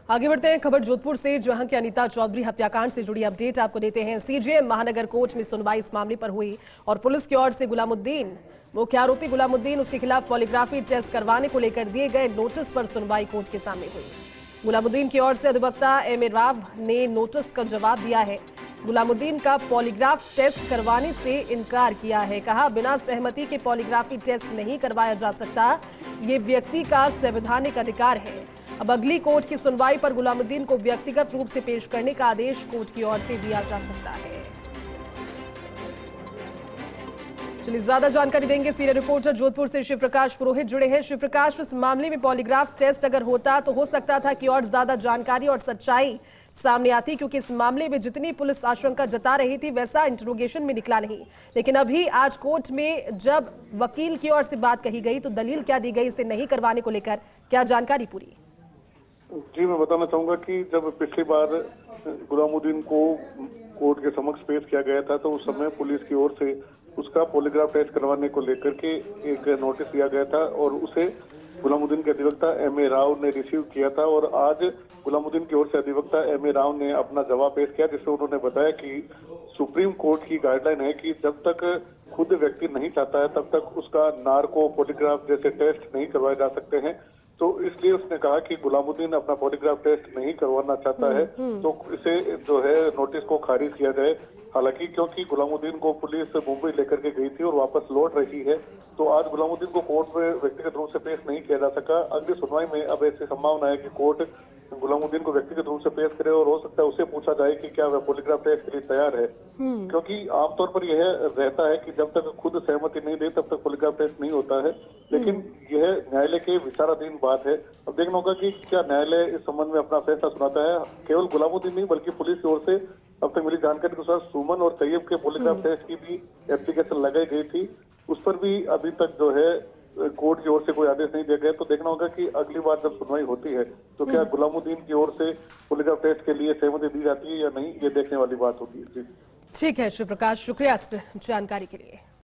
आगे बढ़ते हैं खबर जोधपुर से, जहां की अनीता चौधरी हत्याकांड से जुड़ी अपडेट आपको देते हैं। सीजेएम महानगर कोर्ट में सुनवाई इस मामले पर हुई और पुलिस की ओर से गुलामुद्दीन, मुख्य आरोपी गुलामुद्दीन, उसके खिलाफ पॉलीग्राफी टेस्ट करवाने को लेकर दिए गए नोटिस पर सुनवाई कोर्ट के सामने हुई। गुलामुद्दीन की ओर से अधिवक्ता एम.ए. राव ने नोटिस का जवाब दिया है। गुलामुद्दीन का पॉलीग्राफ टेस्ट करवाने से इनकार किया है। कहा, बिना सहमति के पॉलीग्राफी टेस्ट नहीं करवाया जा सकता, ये व्यक्ति का संवैधानिक अधिकार है। अब अगली कोर्ट की सुनवाई पर गुलामुद्दीन को व्यक्तिगत रूप से पेश करने का आदेश कोर्ट की ओर से दिया जा सकता है। चलिए ज्यादा जानकारी देंगे सीनियर रिपोर्टर जोधपुर से शिव प्रकाश पुरोहित जुड़े हैं। शिव प्रकाश, इस मामले में पॉलीग्राफ टेस्ट अगर होता तो हो सकता था कि और ज्यादा जानकारी और सच्चाई सामने आती, क्योंकि इस मामले में जितनी पुलिस आशंका जता रही थी वैसा इंटरोगेशन में निकला नहीं। लेकिन अभी आज कोर्ट में जब वकील की ओर से बात कही गई तो दलील क्या दी गई, इसे नहीं करवाने को लेकर क्या जानकारी पूरी? जी, मैं बताना चाहूंगा कि जब पिछली बार गुलामुद्दीन को कोर्ट के समक्ष पेश किया गया था तो उस समय पुलिस की ओर से उसका पॉलीग्राफ टेस्ट करवाने को लेकर के एक नोटिस दिया गया था और उसे गुलामुद्दीन के अधिवक्ता एम.ए. राव ने रिसीव किया था। और आज गुलामुद्दीन की ओर से अधिवक्ता एम.ए. राव ने अपना जवाब पेश किया, जिसमें उन्होंने बताया कि सुप्रीम कोर्ट की गाइडलाइन है कि जब तक खुद व्यक्ति नहीं चाहता है तब तक उसका नार्को पॉलीग्राफ जैसे टेस्ट नहीं करवाए जा सकते हैं। तो इसलिए उसने कहा कि गुलामुद्दीन अपना पॉलीग्राफ टेस्ट नहीं करवाना चाहता है तो इसे जो है नोटिस को खारिज किया जाए। हालांकि क्योंकि गुलामुद्दीन को पुलिस मुंबई लेकर के गई थी और वापस लौट रही है तो आज गुलामुद्दीन को कोर्ट में व्यक्तिगत रूप से पेश नहीं किया जा सका। अगली सुनवाई में अब ऐसी संभावना है कि कोर्ट गुलामुद्दीन को व्यक्तिगत रूप से पेश करे और हो सकता है उसे पूछा जाए कि क्या वह पॉलीग्राफ टेस्ट के लिए तैयार है, क्योंकि आमतौर पर यह रहता है कि जब तक खुद सहमति नहीं दे तब तक पॉलीग्राफ टेस्ट नहीं होता है। लेकिन यह न्यायालय के विचाराधीन बात है। अब देखना होगा कि क्या न्यायालय इस संबंध में अपना फैसला सुनाता है। केवल गुलामुद्दीन नहीं बल्कि पुलिस की ओर से अब तक मिली जानकारी के अनुसार सुमन और तैयब के पॉलीग्राफ टेस्ट की भी एप्लीकेशन लगाई गई थी, उस पर भी अभी तक जो है कोर्ट की ओर से कोई आदेश नहीं दिया गया। तो देखना होगा कि अगली बार जब सुनवाई होती है तो क्या गुलामुद्दीन की ओर से पॉलीग्राफ टेस्ट के लिए सहमति दी जाती है या नहीं, ये देखने वाली बात होगी। जी ठीक है शिव प्रकाश, शुक्रिया इस जानकारी के लिए।